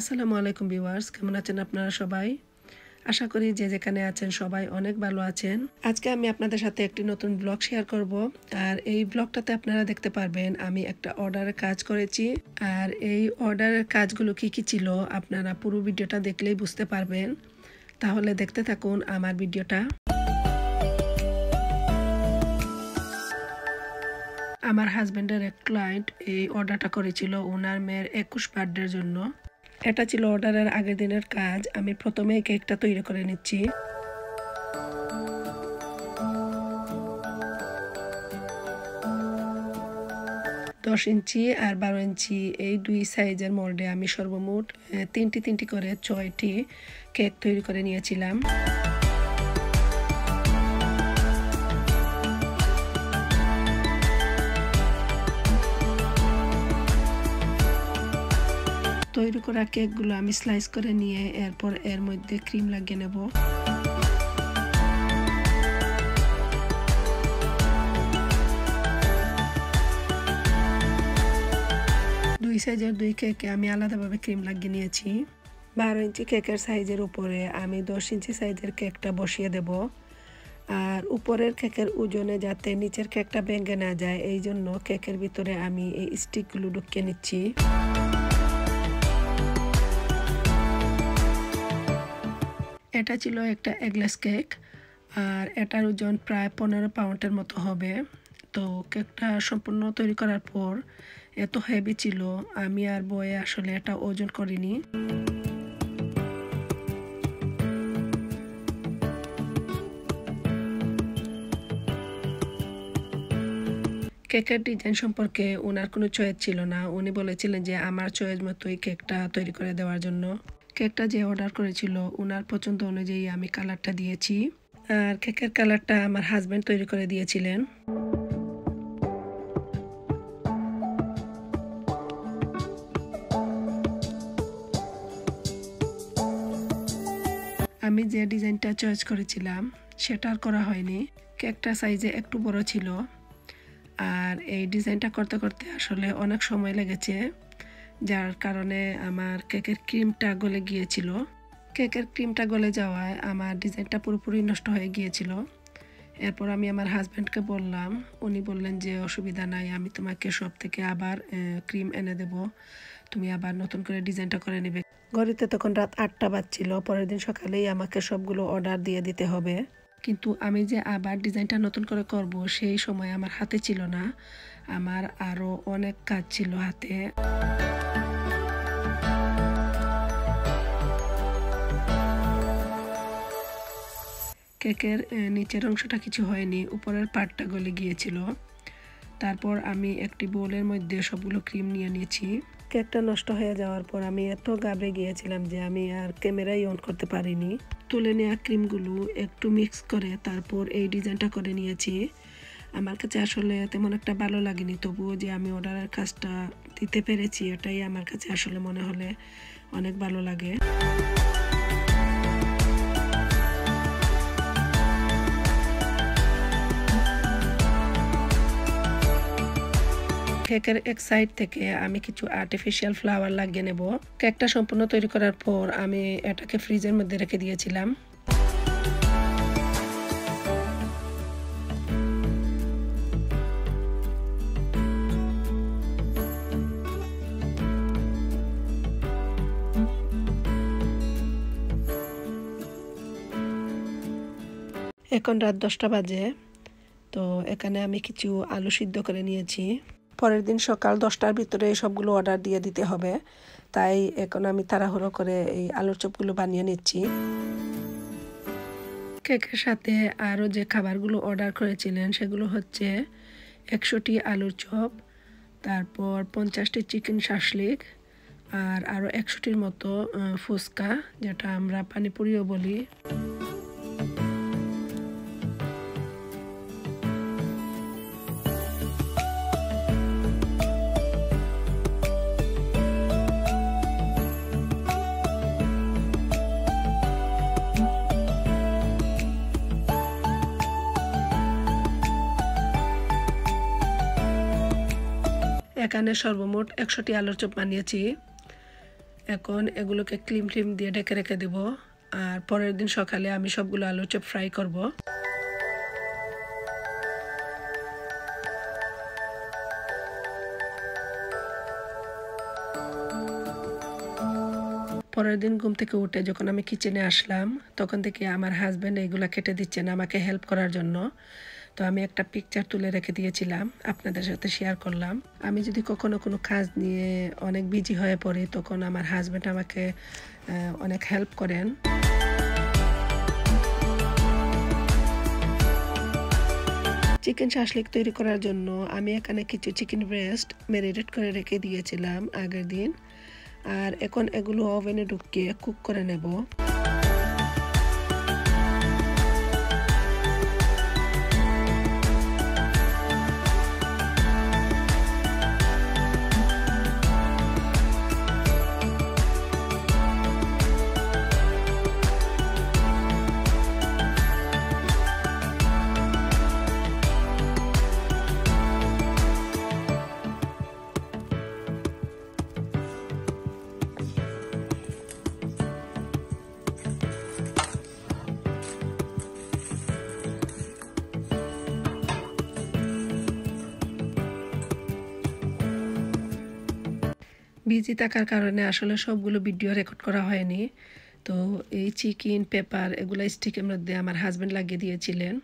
আসসালামু আলাইকুম ভিউয়ার্স, কেমন আছেন আপনারা সবাই? আশা করি যে যেখানে আছেন সবাই অনেক ভালো আছেন। আজকে আমি আপনাদের সাথে একটি নতুন ব্লগ শেয়ার করব। আর এই ব্লগটাতে আপনারা দেখতে পারবেন আমি একটা অর্ডারের কাজ করেছি। আর এই অর্ডারের কাজগুলো কি কি ছিল আপনারা পুরো ভিডিওটা দেখলেই বুঝতে পারবেন। তাহলে দেখতে থাকুন আমার ভিডিওটা। আমার হাজবেন্ডের এক ক্লায়েন্ট এই অর্ডারটা করেছিল ওনার মেয়ের 21 বার্থডের জন্য। এটা ছিল অর্ডারের আগের দিনের কাজ। আমি প্রথমেই কেকটা তৈরি করে নিচ্ছি। দশ ইঞ্চি আর 12 ইঞ্চি এই দুই সাইজের মোল্ডে আমি সর্বমোট তিনটি করে 6টি কেক তৈরি করে নিয়েছিলাম। তৈরি করা কেকগুলো আমি স্লাইস করে নিয়ে এরপর এর মধ্যে ক্রিম লাগিয়ে নেব। দুই সাইজের দুই কেকে আমি আলাদাভাবে ক্রিম লাগিয়ে নিয়েছি। 12 ইঞ্চি কেকের সাইজের উপরে আমি 10 ইঞ্চি সাইজের কেকটা বসিয়ে দেব। আর উপরের কেকের ওজনে যাতে নিচের কেকটা ভেঙে না যায় এই জন্য কেকের ভিতরে আমি এই স্টিকগুলো ঢুকিয়ে নিচ্ছি। এটা ছিল একটা এগলেস কেক আর এটার ওজন প্রায় 15 পাউন্ডের মতো হবে। তো কেকটা সম্পূর্ণ তৈরি করার পর এত হেভি ছিল আমি আর বয়ে আসলে এটা ওজন করিনি। কেকের ডিজাইন সম্পর্কে ওনার কোনো চয়েস ছিল না। উনি বলেছিলেন যে আমার চয়েস মতোই কেকটা তৈরি করে দেওয়ার জন্য। কেকটা যে অর্ডার করেছিল ওনার পছন্দ অনুযায়ী আমি কালারটা দিয়েছি। আর কেকের কালারটা আমার হাজবেন্ড তৈরি করে দিয়েছিলেন। আমি যে ডিজাইনটা চয়েস করেছিলাম সেটা আর করা হয়নি। কেকটা সাইজে একটু বড় ছিল আর এই ডিজাইনটা করতে করতে আসলে অনেক সময় লেগেছে, যার কারণে আমার কেকের ক্রিমটা গলে গিয়েছিল। কেকের ক্রিমটা গলে যাওয়ায় আমার ডিজাইনটা পুরোপুরি নষ্ট হয়ে গিয়েছিল। এরপর আমি আমার হাজব্যান্ডকে বললাম, উনি বললেন যে অসুবিধা নাই, আমি তোমাকে সব থেকে আবার ক্রিম এনে দেব, তুমি আবার নতুন করে ডিজাইনটা করে নেবে। ঘড়িতে তখন রাত 8টা বাজছিল। পরের দিন সকালেই আমাকে সবগুলো অর্ডার দিয়ে দিতে হবে। কিন্তু আমি যে আবার ডিজাইনটা নতুন করে করব সেই সময় আমার হাতে ছিল না। আমার আরও অনেক কাজ ছিল হাতে। কেকের নিচের অংশটা কিছু হয়নি, উপরের পার্টটা গলে গিয়েছিল। তারপর আমি একটি বোলের মধ্যে সবগুলো ক্রিম নিয়ে নিয়েছি। কেকটা নষ্ট হয়ে যাওয়ার পর আমি এত ঘাবড়ে গিয়েছিলাম যে আমি আর ক্যামেরাই অন করতে পারিনি। তুলে নেওয়া ক্রিমগুলো একটু মিক্স করে তারপর এই ডিজাইনটা করে নিয়েছি। আমার কাছে আসলে তেমন একটা ভালো লাগেনি, তবুও যে আমি অর্ডারের কাজটা দিতে পেরেছি এটাই আমার কাছে আসলে মনে হলে অনেক ভালো লাগে। কেকের এক সাইড থেকে আমি কিছু আর্টিফিশিয়াল ফ্লাওয়ার লাগিয়ে নেব। কেকটা সম্পূর্ণ তৈরি করার পর আমি এটাকে ফ্রিজের মধ্যে রেখে দিয়েছিলাম। এখন রাত 10টা বাজে। তো এখানে আমি কিছু আলু সিদ্ধ করে নিয়েছি। পরের দিন সকাল 10টার ভিতরে সবগুলো অর্ডার দিয়ে দিতে হবে, তাই এখন আমি তাড়াহুড়ো করে এই আলুর চপগুলো বানিয়ে নিচ্ছি। কেকের সাথে আরও যে খাবারগুলো অর্ডার করেছিলেন সেগুলো হচ্ছে 100টি আলুর চপ, তারপর 50টি চিকেন শাসলিক আর আরও 100টির মতো ফুচকা, যেটা আমরা পানিপুরিও বলি। এখানে সর্বমোট 100টি আলুর চপ বানিয়েছি। এখন এগুলোকে ক্লিম দিয়ে ঢেকে রেখে দেব। আর পরের দিন সকালে আমি সবগুলো আলুর চপ ফ্রাই করব। পরের দিন ঘুম থেকে উঠে যখন আমি কিচেনে আসলাম, তখন থেকে আমার হাজব্যান্ড এইগুলা কেটে দিচ্ছেন আমাকে হেল্প করার জন্য। তো আমি একটা পিকচার তুলে রেখে দিয়েছিলাম, আপনাদের সাথে শেয়ার করলাম। আমি যদি কখনো কোনো কাজ নিয়ে অনেক বিজি হয়ে পড়ি, তখন আমার হাজব্যান্ড আমাকে অনেক হেল্প করেন। চিকেন শাসলিক তৈরি করার জন্য আমি এখানে কিছু চিকেন ব্রেস্ট ম্যারিনেট করে রেখে দিয়েছিলাম আগের দিন। আর এখন এগুলো ওভেনে ঢুকিয়ে কুক করে নেব। বিজি থাকার কারণে আসলে সবগুলো ভিডিও রেকর্ড করা হয়নি। তো এই চিকেন পেপার এগুলো স্টিকের মধ্যে আমার হাজব্যান্ড লাগিয়ে দিয়েছিলেন।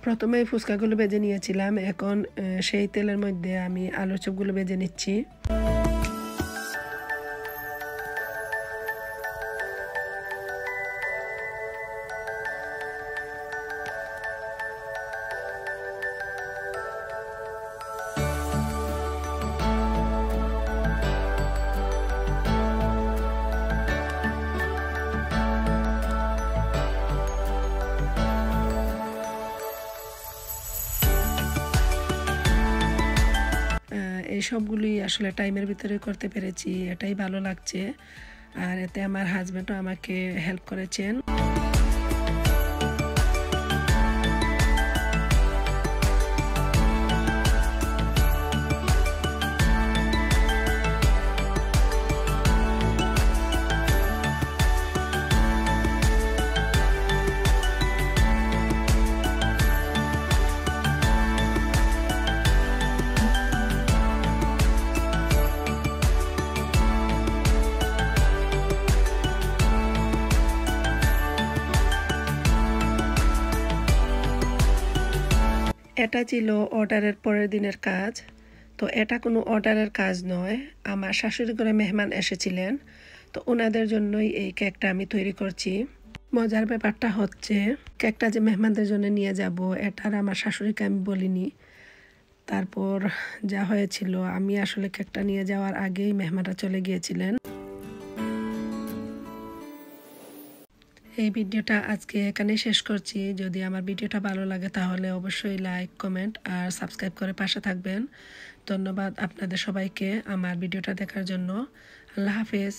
প্রথমে ফুচকাগুলো ভেজে নিয়েছিলাম, এখন সেই তেলের মধ্যে আমি আলুর চপগুলো ভেজে নিচ্ছি। এই সবগুলি আসলে টাইমের ভিতরে করতে পেরেছি, এটাই ভালো লাগছে। আর এতে আমার হাজব্যান্ডও আমাকে হেল্প করেছেন। এটা ছিল অর্ডারের পরের দিনের কাজ। তো এটা কোনো অর্ডারের কাজ নয়, আমার শাশুড়ি ঘরে মেহমান এসেছিলেন, তো ওনাদের জন্যই এই কেকটা আমি তৈরি করছি। মজার ব্যাপারটা হচ্ছে, কেকটা যে মেহমানদের জন্য নিয়ে যাব এটার আমার শাশুড়িকে আমি বলিনি। তারপর যা হয়েছিল, আমি আসলে কেকটা নিয়ে যাওয়ার আগেই মেহমানরা চলে গিয়েছিলেন। এই ভিডিওটা আজকে এখানেই শেষ করছি। যদি আমার ভিডিওটা ভালো লাগে তাহলে অবশ্যই লাইক, কমেন্ট আর সাবস্ক্রাইব করে পাশে থাকবেন। ধন্যবাদ আপনাদের সবাইকে আমার ভিডিওটা দেখার জন্য। আল্লাহ হাফেজ।